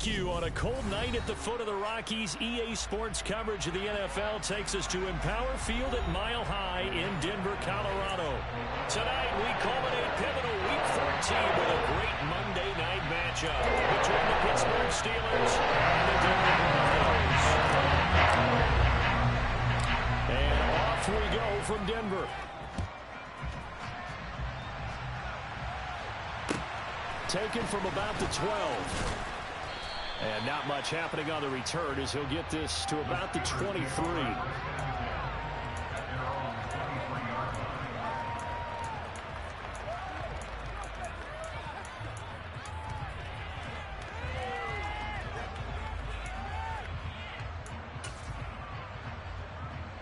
you. On a cold night at the foot of the Rockies, EA Sports coverage of the NFL takes us to Empower Field at Mile High in Denver, Colorado. Tonight, we culminate pivotal Week 14 with a great Monday night matchup between the Pittsburgh Steelers and the Denver Broncos. And off we go from Denver. Taken from about the 12. And not much happening on the return as he'll get this to about the 23.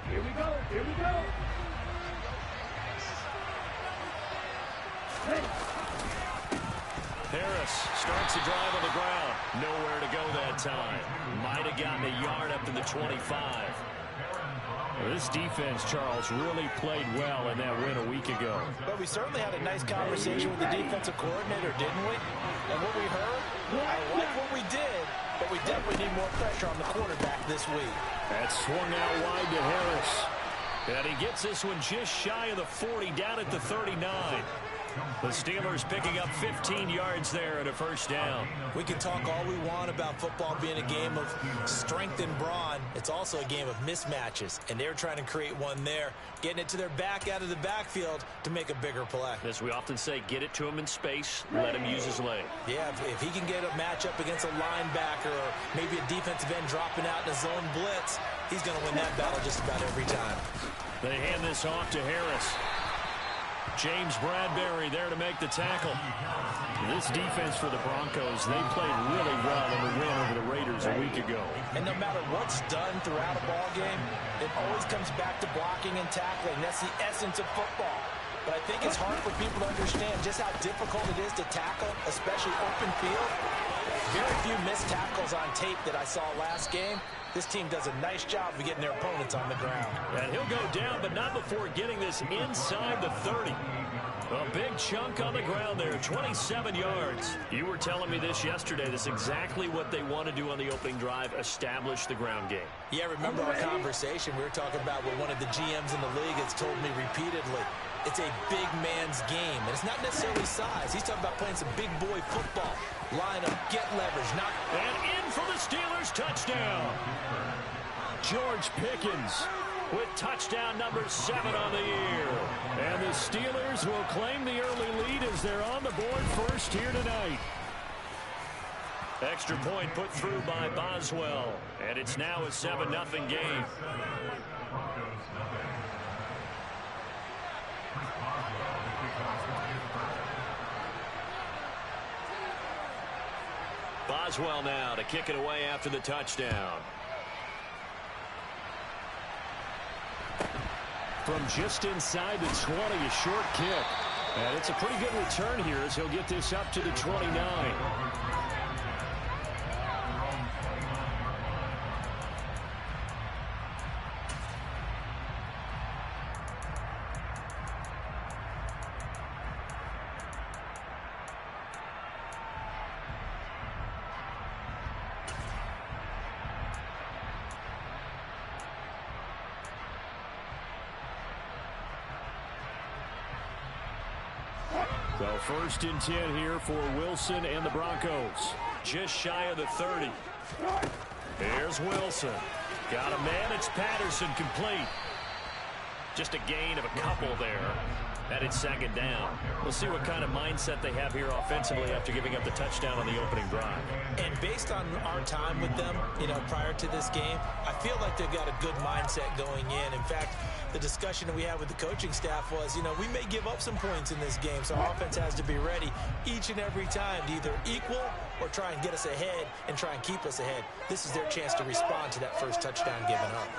Here we go. Here we go. Hey. Harris starts the drive on the ground. Nowhere to go that time. Might have gotten a yard up to the 25. This defense, Charles, really played well in that win a week ago. But we certainly had a nice conversation with the defensive coordinator, didn't we? And what we heard, I like what we did, but we definitely need more pressure on the quarterback this week. That swung out wide to Harris. And he gets this one just shy of the 40, down at the 39. The Steelers picking up 15 yards there and a first down. We can talk all we want about football being a game of strength and brawn. It's also a game of mismatches, and they're trying to create one there, getting it to their back out of the backfield to make a bigger play. As we often say, get it to him in space, let him use his leg. Yeah, if he can get a matchup against a linebacker or maybe a defensive end dropping out in a zone blitz, he's going to win that battle just about every time. They hand this off to Harris. James Bradbury there to make the tackle. This defense for the Broncos, they played really well in the win over the Raiders a week ago. And no matter what's done throughout a ball game, it always comes back to blocking and tackling. That's the essence of football. But I think it's hard for people to understand just how difficult it is to tackle, especially open field. Very few missed tackles on tape that I saw last game. This team does a nice job of getting their opponents on the ground. And he'll go down, but not before getting this inside the 30. A big chunk on the ground there, 27 yards. You were telling me this yesterday. This is exactly what they want to do on the opening drive, establish the ground game. Yeah, remember our conversation. We were talking about what one of the GMs in the league has told me repeatedly. It's a big man's game, and it's not necessarily size. He's talking about playing some big boy football. Line up, get leverage, knock. And in for the Steelers, touchdown. George Pickens with touchdown number 7 on the year. And the Steelers will claim the early lead as they're on the board first here tonight. Extra point put through by Boswell. And it's now a 7-0 game. Boswell now to kick it away after the touchdown. From just inside the 20, a short kick. And it's a pretty good return here as he'll get this up to the 29. So first and 10 here for Wilson and the Broncos. Just shy of the 30. Here's Wilson. Got a man. It's Patterson complete. Just a gain of a couple there. Headed second down. We'll see what kind of mindset they have here offensively after giving up the touchdown on the opening drive. And based on our time with them, prior to this game, I feel like they've got a good mindset going in. In fact, the discussion that we had with the coaching staff was, we may give up some points in this game, so our offense has to be ready each and every time to either equal or try and get us ahead and try and keep us ahead. This is their chance to respond to that first touchdown given up.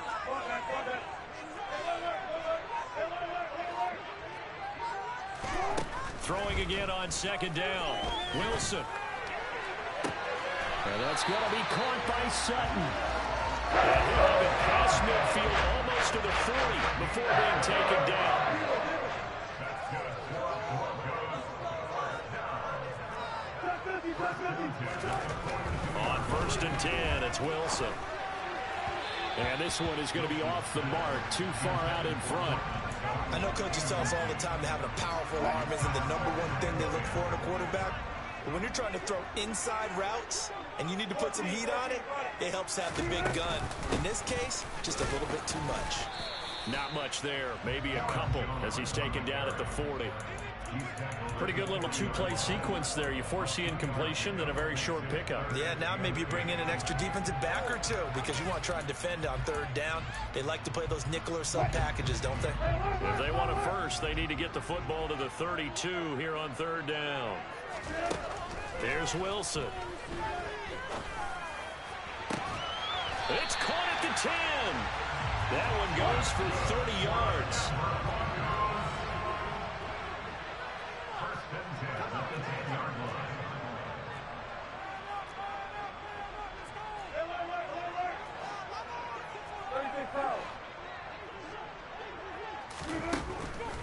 Throwing again on second down. Wilson. And that's going to be caught by Sutton. And he'll have it past midfield almost to the 40 before being taken down. On first and 10. It's Wilson. And this one is going to be off the mark, too far out in front. I know coaches tell us all the time that having a powerful arm isn't the number one thing they look for in a quarterback. But when you're trying to throw inside routes and you need to put some heat on it, it helps have the big gun. In this case, just a little bit too much. Not much there. Maybe a couple as he's taken down at the 40. Pretty good little two-play sequence there. You foresee incompletion, then a very short pickup. Yeah, now maybe you bring in an extra defensive back or two because you want to try and defend on third down. They like to play those nickel or sub packages, don't they? If they want it first, they need to get the football to the 32 here on third down. There's Wilson. It's caught at the 10. That one goes for 30 yards.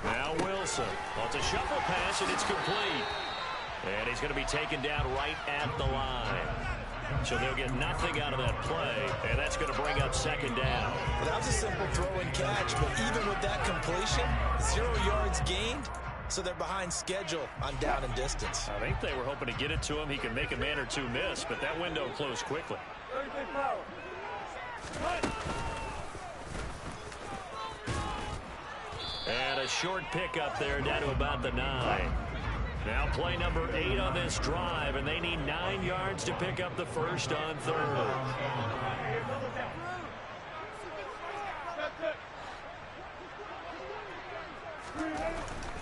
Now Wilson wants a shuffle pass, and it's complete. And he's going to be taken down right at the line. So they'll get nothing out of that play, and that's going to bring up second down. Well, that was a simple throw and catch, but even with that completion, 0 yards gained, so they're behind schedule on down and distance. I think they were hoping to get it to him. He can make a man or two miss, but that window closed quickly. And a short pickup there down to about the 9. Now play number 8 on this drive, and they need 9 yards to pick up the first on third.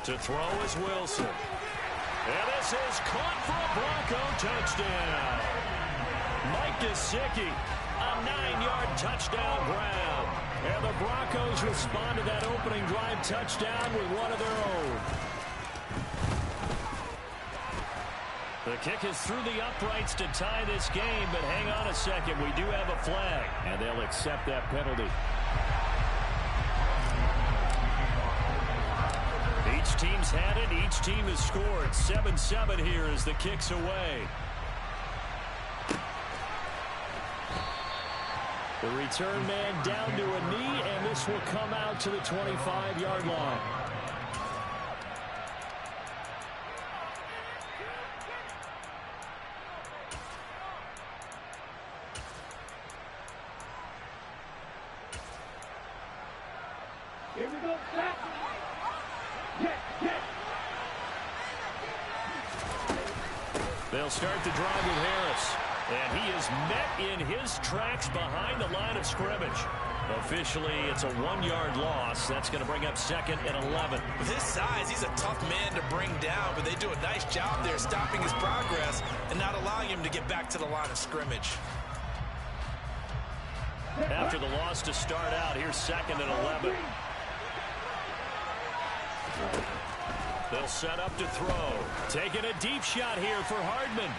To throw is Wilson. And this is caught for a Bronco touchdown. Mike Gesicki, a 9-yard touchdown grab. And the Broncos respond to that opening drive touchdown with one of their own. The kick is through the uprights to tie this game, but hang on a second. We do have a flag, and they'll accept that penalty. Each team's had it. Each team has scored. 7-7 here as the kick's away. The return man down to a knee, and this will come out to the 25-yard line. Here we go, snap. Get. They'll start the drive with Harris. And he is met in his tracks behind the line of scrimmage. Officially, it's a 1-yard loss. That's going to bring up second and 11. With his size, he's a tough man to bring down, but they do a nice job there stopping his progress and not allowing him to get back to the line of scrimmage. After the loss to start out, here's second and 11. They'll set up to throw. Taking a deep shot here for Hardman.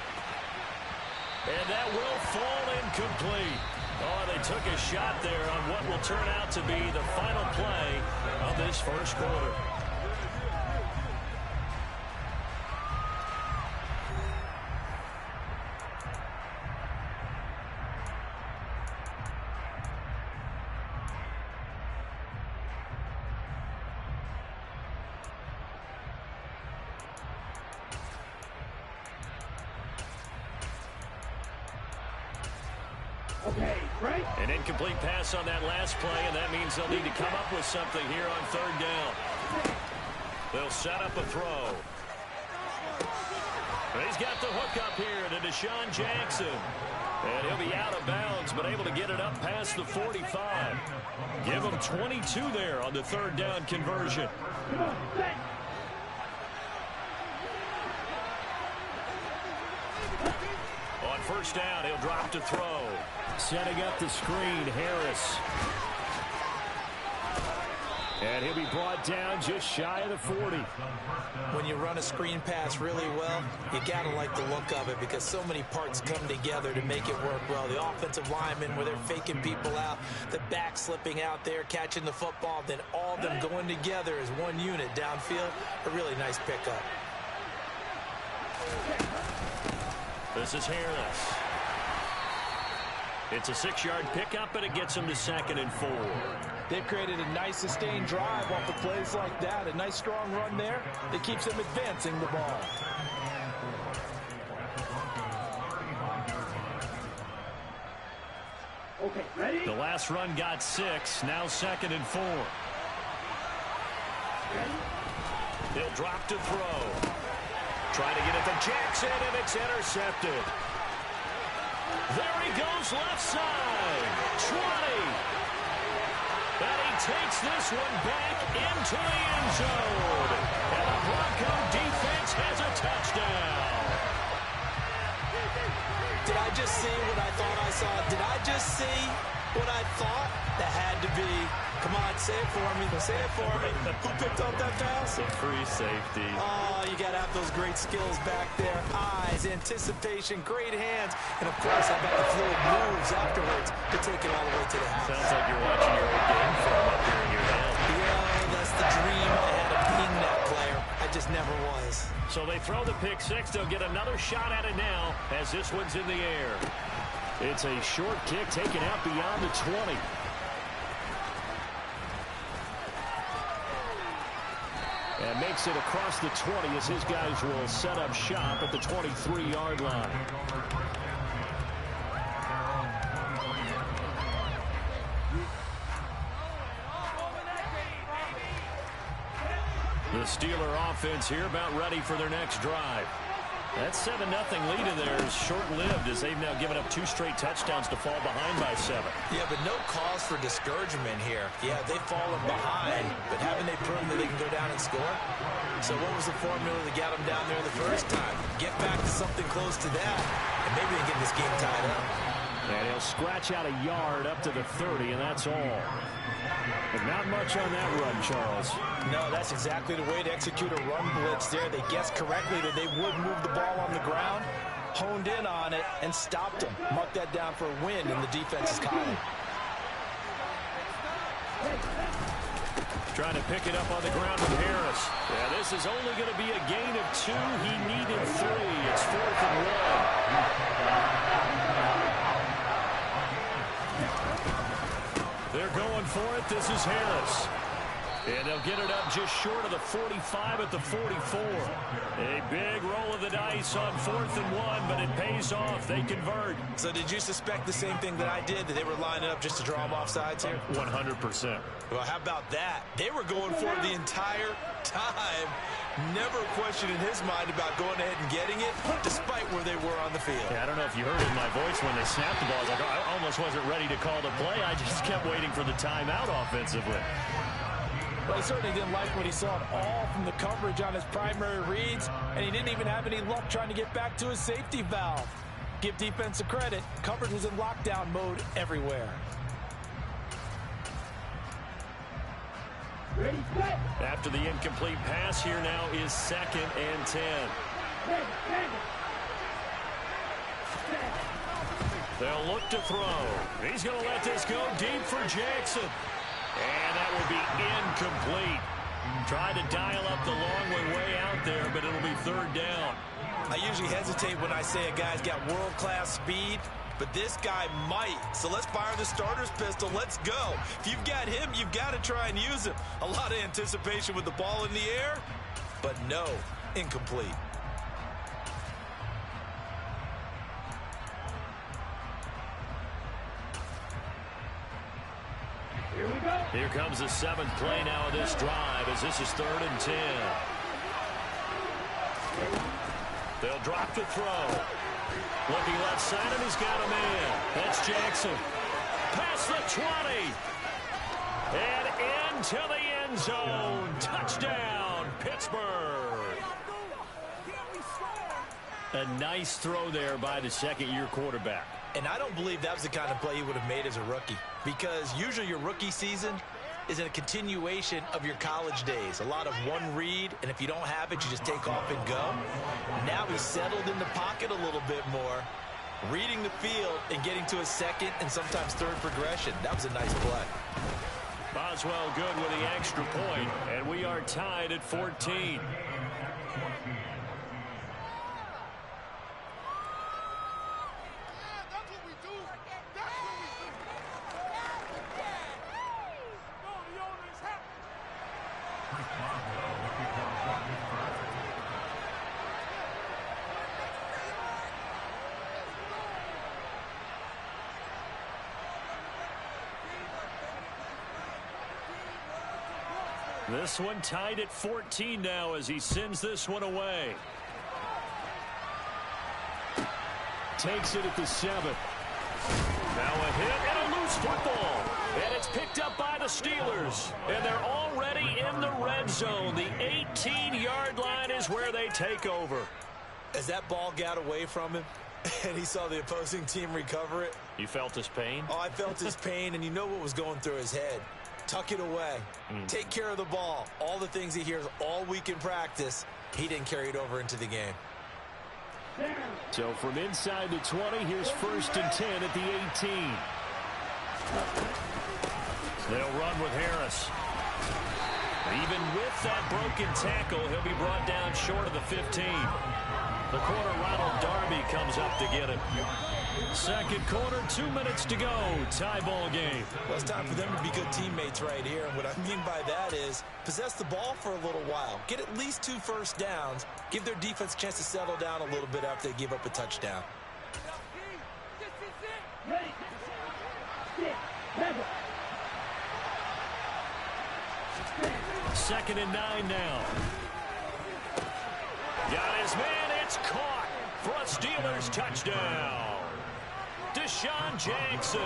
And that will fall incomplete. Oh, they took a shot there on what will turn out to be the final play of this first quarter. An incomplete pass on that last play, and that means they'll need to come up with something here on third down. They'll set up a throw. He's got the hook up here to Deshaun Jackson. And he'll be out of bounds, but able to get it up past the 45. Give him 22 there on the third down conversion. On first down, he'll drop to throw. Setting up the screen, Harris. And he'll be brought down just shy of the 40. When you run a screen pass really well, you got to like the look of it because so many parts come together to make it work well. The offensive linemen where they're faking people out, the back slipping out there, catching the football, then all of them going together as one unit downfield. A really nice pickup. This is Harris. It's a 6-yard pickup, and it gets them to 2nd and 4. They've created a nice sustained drive off of plays like that. A nice strong run there that keeps them advancing the ball. Okay, ready? The last run got 6. Now 2nd and 4. He'll drop to throw. Trying to get it to Jackson, and it's intercepted. There he goes, left side. 20. And he takes this one back into the end zone. And the Bronco defense has a touchdown. Did I just see what I thought I saw? Did I just see what I thought? That had to be. Come on, say it for me. Say it for me. Who picked up that pass? The free safety. Oh, you got to have those great skills back there. Eyes, anticipation, great hands. And, of course, how about the fluid moves afterwards to take it all the way to the house. Sounds like you're watching your old game film up here in your head. Yeah, that's the dream I had of being that player. I just never was. So they throw the pick 6. They'll get another shot at it now as this one's in the air. It's a short kick taken out beyond the 20. And makes it across the 20 as his guys will set up shop at the 23-yard line. The Steeler offense here about ready for their next drive. That 7-0 lead in there is short-lived as they've now given up 2 straight touchdowns to fall behind by 7. Yeah, but no cause for discouragement here. Yeah, they've fallen behind, but haven't they proven that they can go down and score? So what was the formula that got them down there the first time? Get back to something close to that, and maybe they get this game tied up. And he'll scratch out a yard up to the 30, and that's all. But not much on that run, Charles. No, that's exactly the way to execute a run blitz there. They guessed correctly that they would move the ball on the ground, honed in on it, and stopped them. Mark that down for a win in the defense's column. Trying to pick it up on the ground with Harris. Yeah, this is only going to be a gain of 2. He needed 3. It's 4th and 1. They're going for it. This is Harris. And they'll get it up just short of the 45 at the 44. A big roll of the dice on 4th and 1, but it pays off. They convert. So did you suspect the same thing that I did, that they were lining up just to draw them off sides here? 100%. Well, how about that? They were going for it the entire time. Never a question in his mind about going ahead and getting it, despite where they were on the field. Yeah, I don't know if you heard it in my voice when they snapped the ball. I was like, I almost wasn't ready to call the play. I just kept waiting for the timeout offensively. Well, he certainly didn't like what he saw at all from the coverage on his primary reads, and he didn't even have any luck trying to get back to his safety valve. Give defense a credit. Coverage was in lockdown mode everywhere. Ready, set. After the incomplete pass, here now is 2nd and 10. They'll look to throw. He's going to let this go deep for Jackson. And that will be incomplete. Tried to dial up the long way out there, but it'll be 3rd down. I usually hesitate when I say a guy's got world-class speed, but this guy might. So let's fire the starter's pistol. Let's go. If you've got him, you've got to try and use him. A lot of anticipation with the ball in the air, but no, incomplete. Here we go. Here comes the 7th play now of this drive as this is 3rd and 10. They'll drop to throw. Looking left side, and he's got a man. That's Jackson. Past the 20. And into the end zone. Touchdown, Pittsburgh. A nice throw there by the 2nd-year quarterback. And I don't believe that was the kind of play he would have made as a rookie, because usually your rookie season is a continuation of your college days. A lot of one read, and if you don't have it, you just take off and go. Now he's settled in the pocket a little bit more, reading the field and getting to a 2nd and sometimes 3rd progression. That was a nice play. Boswell good with the extra point, and we are tied at 14. This one tied at 14 now as he sends this one away. Takes it at the 7. Now a hit and a loose football. And it's picked up by the Steelers. And they're already in the red zone. The 18-yard line is where they take over. As that ball got away from him and he saw the opposing team recover it. You felt his pain? Oh, I felt his pain, and you know what was going through his head. Tuck it away. Take care of the ball. All the things he hears all week in practice, he didn't carry it over into the game. So from inside the 20, here's 1st and 10 at the 18. They'll run with Harris. Even with that broken tackle, he'll be brought down short of the 15. The corner, Ronald Darby, comes up to get him. Second quarter, 2 minutes to go. Tie ball game. Well, it's time for them to be good teammates right here. And what I mean by that is possess the ball for a little while. Get at least 2 first downs. Give their defense a chance to settle down a little bit after they give up a touchdown. Second and 9 now. Got his man. It's caught for a Steelers touchdown. Deshaun Jackson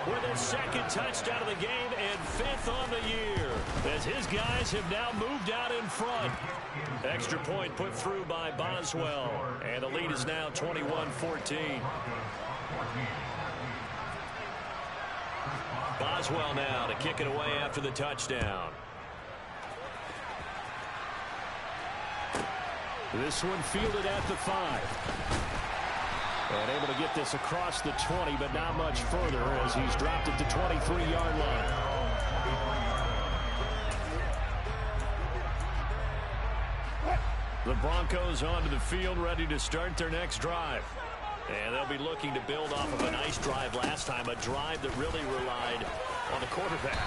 with his 2nd touchdown of the game and 5th on the year as his guys have now moved out in front. Extra point put through by Boswell, and the lead is now 21-14. Boswell now to kick it away after the touchdown. This one fielded at the 5. And able to get this across the 20, but not much further as he's dropped it to 23-yard line. The Broncos onto the field, ready to start their next drive. And they'll be looking to build off of a nice drive last time, a drive that really relied on the quarterback.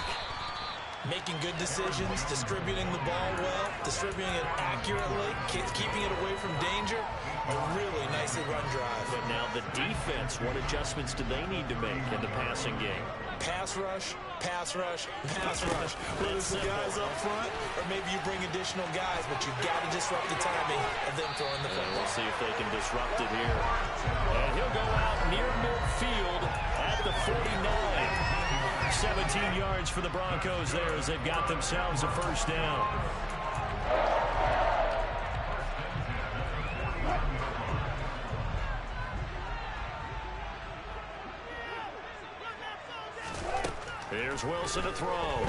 Making good decisions, distributing the ball well, distributing it accurately, keeping it away from danger. A really nicely run drive. But now the defense, what adjustments do they need to make in the passing game? Pass rush, pass rush, pass rush. Whether it's the guys up front or maybe you bring additional guys, but you've got to disrupt the timing of them throwing the football. We'll see if they can disrupt it here. And he'll go out near midfield at the 49. 17 yards for the Broncos there as they've got themselves a first down. Here's Wilson to throw.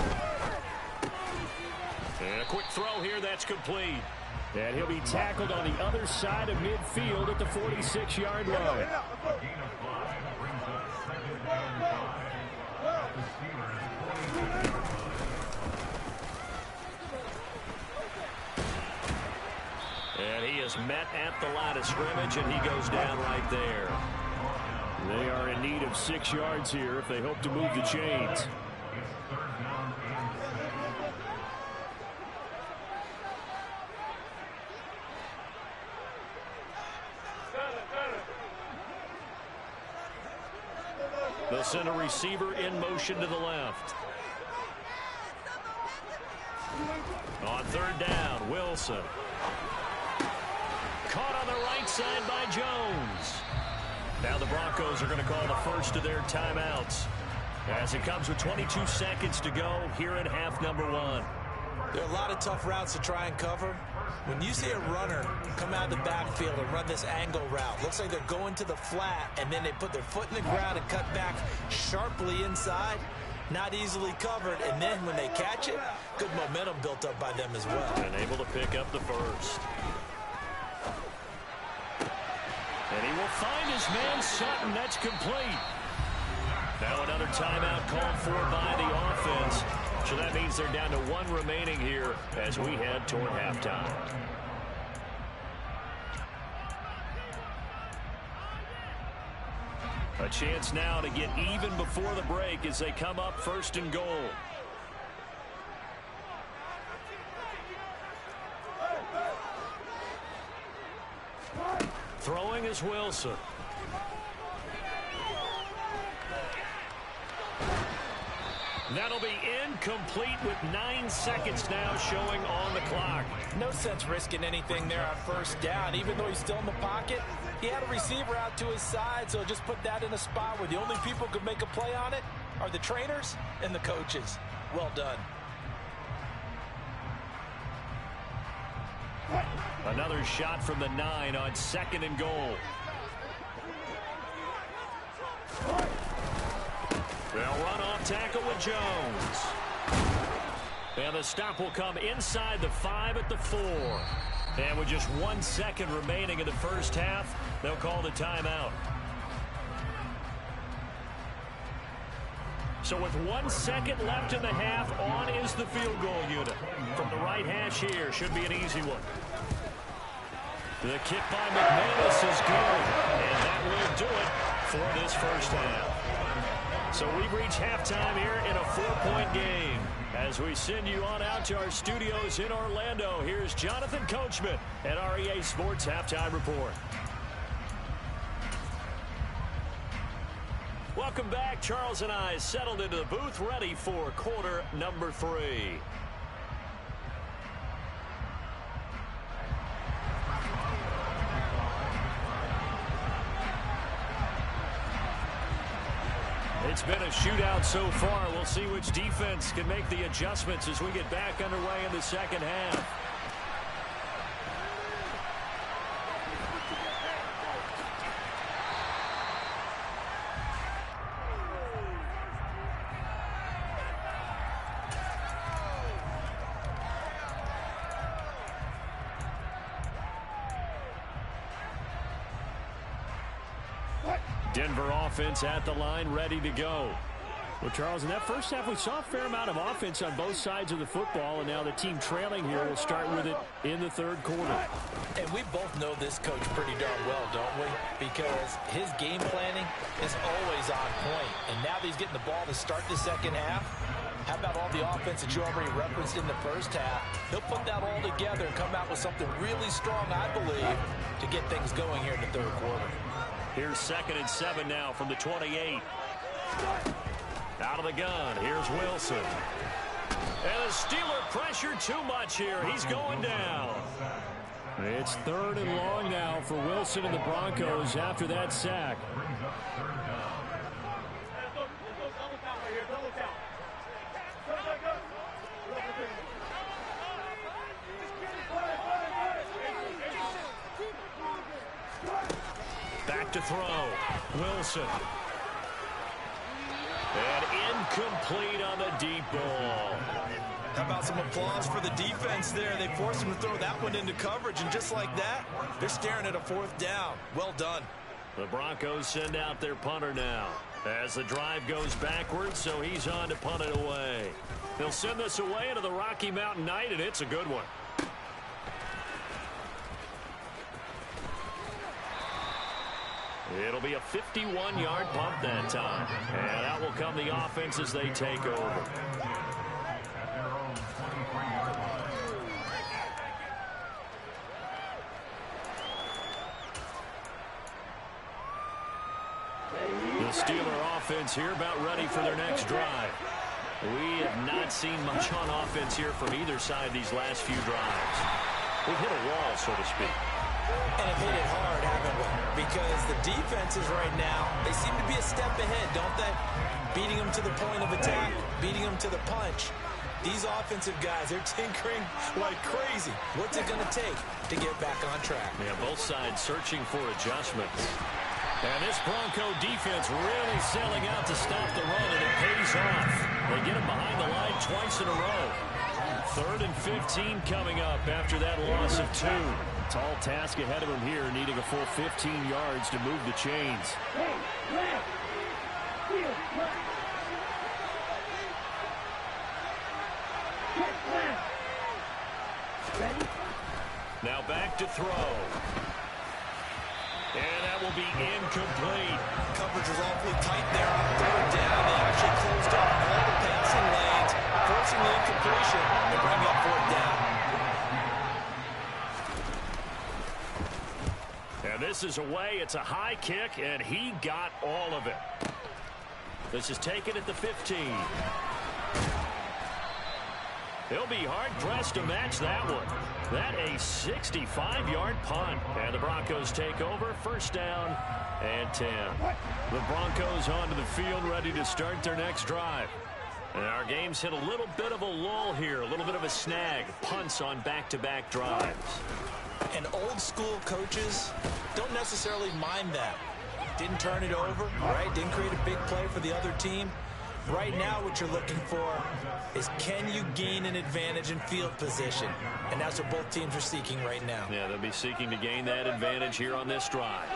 And a quick throw here, that's complete. And he'll be tackled on the other side of midfield at the 46-yard line. And he is met at the line of scrimmage, and he goes down right there. They are in need of 6 yards here if they hope to move the chains. They'll send a receiver in motion to the left. On 3rd down, Wilson. Caught on the right side by Jones. Now the Broncos are going to call the first of their timeouts as it comes with 22 seconds to go here in half number 1. There are a lot of tough routes to try and cover. When you see a runner come out of the backfield and run this angle route, looks like they're going to the flat, and then they put their foot in the ground and cut back sharply inside. Not easily covered, and then when they catch it, good momentum built up by them as well. And able to pick up the first. And he will find his man Sutton. That's complete. Now another timeout called for by the offense. So that means they're down to 1 remaining here as we head toward halftime. A chance now to get even before the break as they come up 1st and goal. Throwing is Wilson. That'll be incomplete with 9 seconds now showing on the clock. No sense risking anything there on first down. Even though he's still in the pocket, he had a receiver out to his side, so just put that in a spot where the only people who could make a play on it are the trainers and the coaches. Well done. Another shot from the 9 on 2nd and goal. They'll run off tackle with Jones. And the stop will come inside the 5 at the 4. And with just 1 second remaining in the first half, they'll call the timeout. So with 1 second left in the half, on is the field goal unit. From the right hash here, should be an easy one. The kick by McManus is good, and that will do it for this first half. So we've reached halftime here in a 4-point game. As we send you on out to our studios in Orlando, here's Jonathan Coachman at REA Sports Halftime Report. Welcome back. Charles and I settled into the booth, ready for quarter number 3. It's been a shootout so far. We'll see which defense can make the adjustments as we get back underway in the second half. Denver offense at the line, ready to go. Well, Charles, in that first half, we saw a fair amount of offense on both sides of the football, and now the team trailing here will start with it in the third quarter. And we both know this coach pretty darn well, don't we? Because his game planning is always on point. And now that he's getting the ball to start the second half, how about all the offense that you already referenced in the first half? He'll put that all together and come out with something really strong, I believe, to get things going here in the third quarter. Here's 2nd and 7 now from the 28. Out of the gun, here's Wilson. And the Steeler pressure too much here. He's going down. It's 3rd and long now for Wilson and the Broncos after that sack. Back to throw. Wilson. And incomplete on the deep ball. How about some applause for the defense there? They forced him to throw that one into coverage, and just like that, they're staring at a 4th down. Well done. The Broncos send out their punter now as the drive goes backwards, so he's on to punt it away. They'll send this away into the Rocky Mountain night, and it's a good one. It'll be a 51-yard punt that time. And out will come the offense as they take over. The Steeler offense here about ready for their next drive. We have not seen much on offense here from either side these last few drives. We've hit a wall, so to speak. And have hit it hard, haven't we? Because the defenses right now, they seem to be a step ahead, don't they? Beating them to the point of attack, beating them to the punch. These offensive guys, they're tinkering like crazy. What's it going to take to get back on track? Yeah, both sides searching for adjustments. And this Bronco defense really selling out to stop the run, and it pays off. They get him behind the line twice in a row. 3rd and 15 coming up after that loss of 2. Tall task ahead of him here, needing a full 15 yards to move the chains. Now back to throw. And that will be incomplete. Coverage was awfully tight there on 3rd down. They actually closed off all the passing lanes, forcing the incompletion and bringing up 4th down. And this is away. It's a high kick, and he got all of it. This is taken at the 15. He'll be hard-pressed to match that one. That a 65-yard punt. And the Broncos take over. First down and 10. The Broncos onto the field, ready to start their next drive. And our game's hit a little bit of a lull here, a little bit of a snag. Punts on back-to-back drives. And old-school coaches don't necessarily mind that. Didn't turn it over, right? Didn't create a big play for the other team. Right now, what you're looking for is, can you gain an advantage in field position? And that's what both teams are seeking right now. Yeah, they'll be seeking to gain that advantage here on this drive.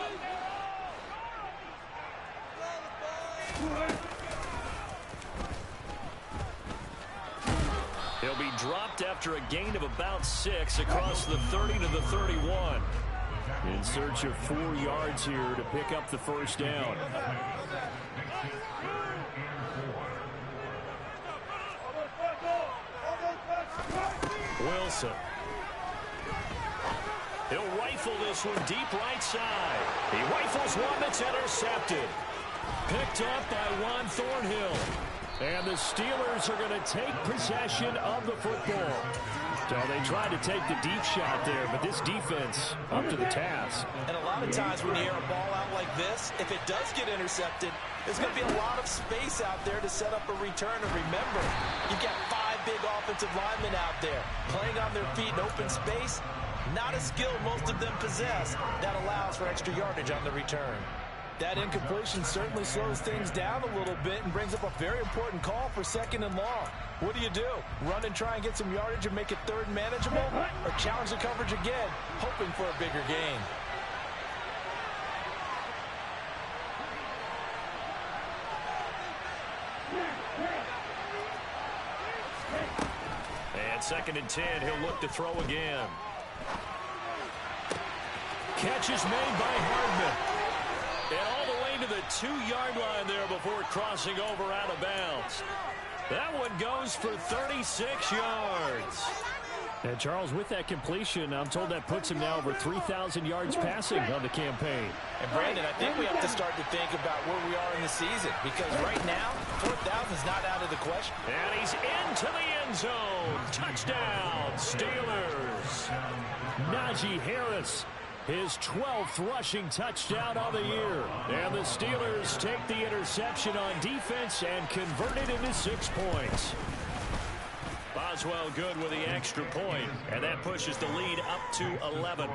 He'll be dropped after a gain of about 6 across the 30 to the 31. In search of 4 yards here to pick up the first down. Wilson. He'll rifle this one deep right side. He rifles one that's intercepted. Picked up by Juan Thornhill. And the Steelers are going to take possession of the football. So they tried to take the deep shot there, but this defense up to the task. And a lot of times when you air a ball out like this, if it does get intercepted, there's going to be a lot of space out there to set up a return. And remember, you've got 5 big offensive linemen out there playing on their feet in open space. Not a skill most of them possess. That allows for extra yardage on the return. That incompletion certainly slows things down a little bit and brings up a very important call for 2nd and long. What do? Run and try and get some yardage and make it 3rd and manageable? Or challenge the coverage again, hoping for a bigger gain? And 2nd and 10, he'll look to throw again. Catch is made by Hardman. And all the way to the 2-yard line there before crossing over out of bounds. That one goes for 36 yards. And Charles, with that completion, I'm told that puts him now over 3,000 yards passing on the campaign. And Brandon, I think we have to start to think about where we are in the season, because right now, 4,000 is not out of the question. And he's into the end zone. Touchdown, Steelers. Najee Harris, his 12th rushing touchdown of the year. And the Steelers take the interception on defense and convert it into 6 points. Boswell good with the extra point, and that pushes the lead up to 11.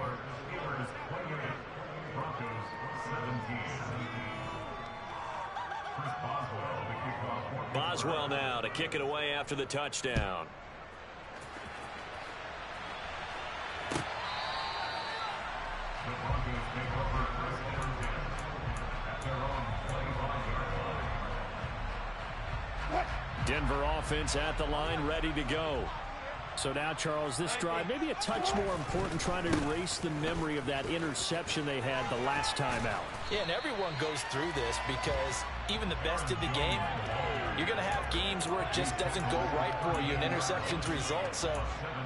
Boswell now to kick it away after the touchdown. Denver offense at the line, ready to go. So now, Charles, this drive maybe a touch more important, trying to erase the memory of that interception they had the last time out. Yeah, and everyone goes through this because even the best in the game, you're going to have games where it just doesn't go right for you and interceptions result. So,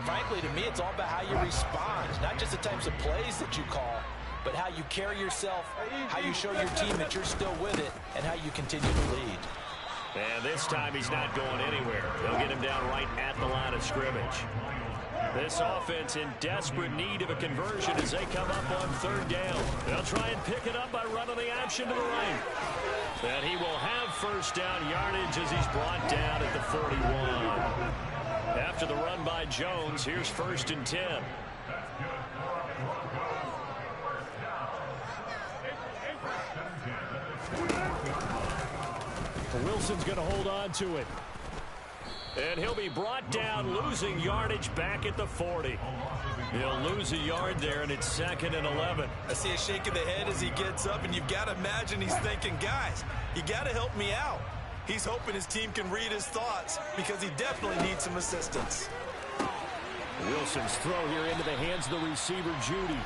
frankly, to me, it's all about how you respond, not just the types of plays that you call, but how you carry yourself, how you show your team that you're still with it, and how you continue to lead. And this time he's not going anywhere. They'll get him down right at the line of scrimmage. This offense in desperate need of a conversion as they come up on 3rd down. They'll try and pick it up by running the action to the right. And he will have first down yardage as he's brought down at the 41. After the run by Jones, here's 1st and 10. Wilson's going to hold on to it. And he'll be brought down, losing yardage back at the 40. He'll lose a yard there, and it's 2nd and 11. I see a shake of the head as he gets up, and you've got to imagine he's thinking, guys, you got to help me out. He's hoping his team can read his thoughts because he definitely needs some assistance. Wilson's throw here into the hands of the receiver, Judy.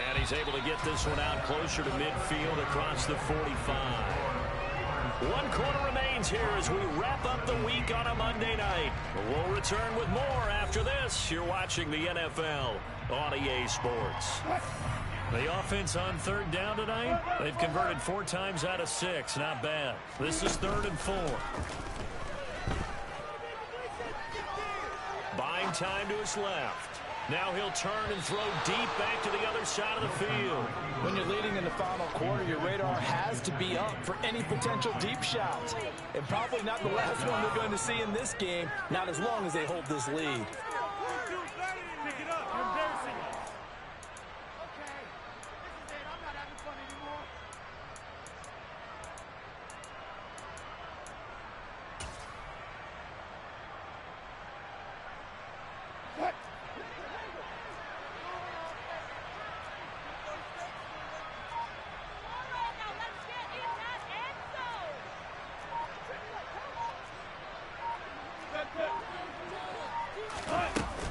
And he's able to get this one out closer to midfield across the 45. 1 quarter remains here as we wrap up the week on a Monday night. We'll return with more after this. You're watching the NFL on EA Sports. The offense on 3rd down tonight, they've converted 4 times out of 6. Not bad. This is 3rd and 4. Playing time to his left. Now he'll turn and throw deep back to the other side of the field. When you're leading in the final quarter, your radar has to be up for any potential deep shots. And probably not the last one they're going to see in this game, not as long as they hold this lead.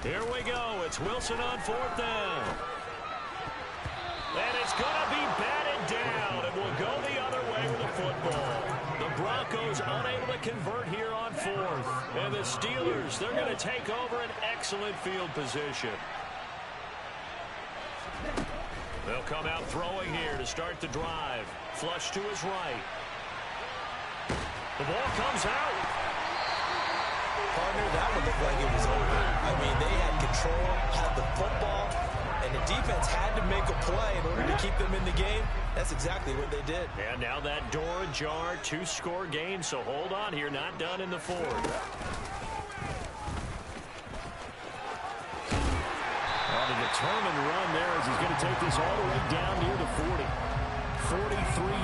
Here we go. It's Wilson on 4th down. And it's going to be batted down. It will go the other way with the football. The Broncos unable to convert here on 4th. And the Steelers, they're going to take over an excellent field position. They'll come out throwing here to start the drive. Flush to his right. The ball comes out. Partner, that one looked like it was over. I mean, they had control, had the football, and the defense had to make a play in order to keep them in the game. That's exactly what they did. And now that door ajar, 2-score game, so hold on here, not done in the 4th. Well, the determined run there as he's going to take this all the way down near the 40. 43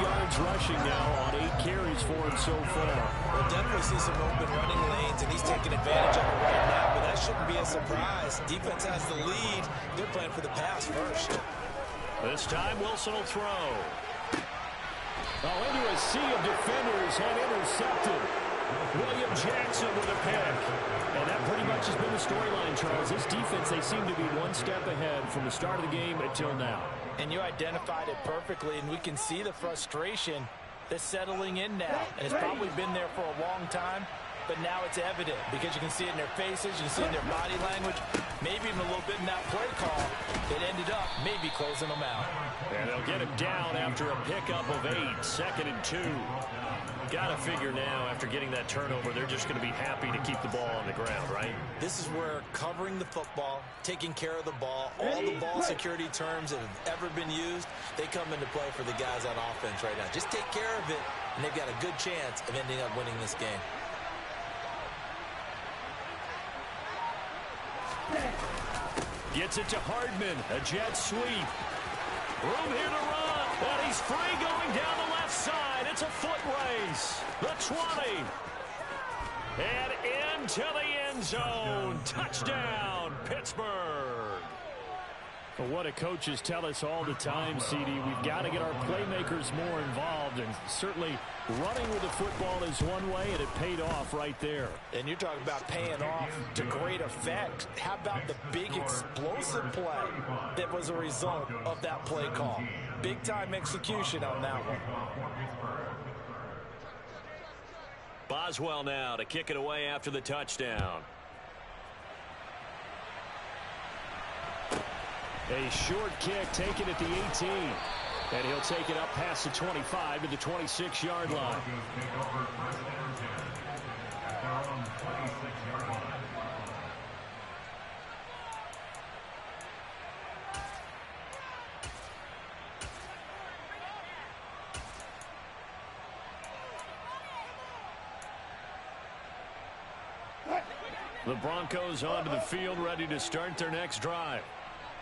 yards rushing now on 8 carries for him so far. We'll definitely see some open running lanes, and he's taking advantage of it right now, but that shouldn't be a surprise. Defense has the lead. They're playing for the pass first. This time, Wilson will throw. Oh, into a sea of defenders and intercepted. William Jackson with a pick. And that pretty much has been the storyline, Charles. This defense, they seem to be one step ahead from the start of the game until now. And you identified it perfectly, and we can see the frustration that's settling in now. And it's probably been there for a long time, but now it's evident because you can see it in their faces, you can see it in their body language, maybe even a little bit in that play call that ended up maybe closing them out. And they'll get him down after a pickup of 8, 2nd and 2. Got to figure now, after getting that turnover, they're just going to be happy to keep the ball on the ground, right? This is where covering the football, taking care of the ball, all the ball security terms that have ever been used, they come into play for the guys on offense right now. Just take care of it, and they've got a good chance of ending up winning this game. Gets it to Hardman, a jet sweep. Room here to run, and he's free going down the left side. It's a foot race. The 20. And into the end zone. Touchdown, Pittsburgh. Well, what do coaches tell us all the time, CD? We've got to get our playmakers more involved, and certainly running with the football is one way, and it paid off right there. And you're talking about paying off to great effect. How about the big explosive play that was a result of that play call? Big-time execution on that one. Boswell now to kick it away after the touchdown. A short kick taken at the 18. And he'll take it up past the 25 to the 26-yard line. The Broncos onto the field, ready to start their next drive.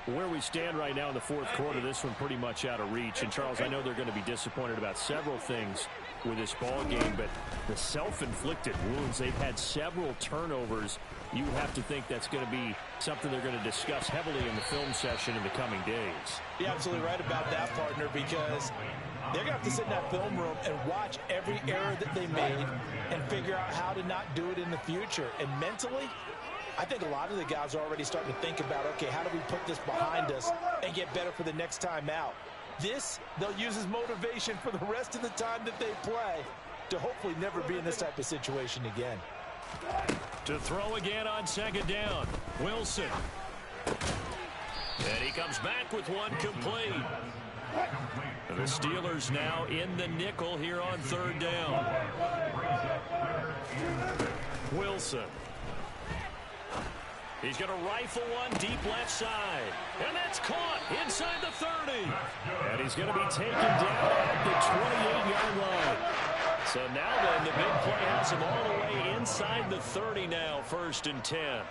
Where we stand right now in the 4th quarter, this one pretty much out of reach. And, Charles, I know they're going to be disappointed about several things with this ball game, but the self-inflicted wounds, they've had several turnovers. You have to think that's going to be something they're going to discuss heavily in the film session in the coming days. You're absolutely right about that, partner, because they're going to have to sit in that film room and watch every error that they made and figure out how to not do it in the future. And mentally, I think a lot of the guys are already starting to think about, okay, how do we put this behind us and get better for the next time out? This, they'll use as motivation for the rest of the time that they play to hopefully never be in this type of situation again. To throw again on 2nd down, Wilson. And he comes back with one complete. And the Steelers now in the nickel here on 3rd down. He's going to rifle one deep left side. And that's caught inside the 30. And he's going to be taken down at the 28-yard line. So now then, the big play has him all the way inside the 30 now, 1st and 10.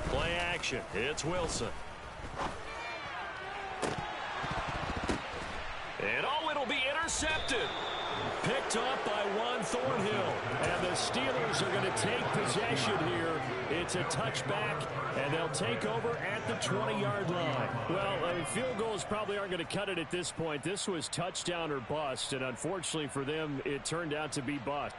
Play action. It's Wilson. And oh, it'll be intercepted. Picked up by Juan Thornhill. And the Steelers are going to take possession here. It's a touchback, and they'll take over at the 20-yard line. Well, field goals probably aren't going to cut it at this point. This was touchdown or bust, and unfortunately for them, it turned out to be bust.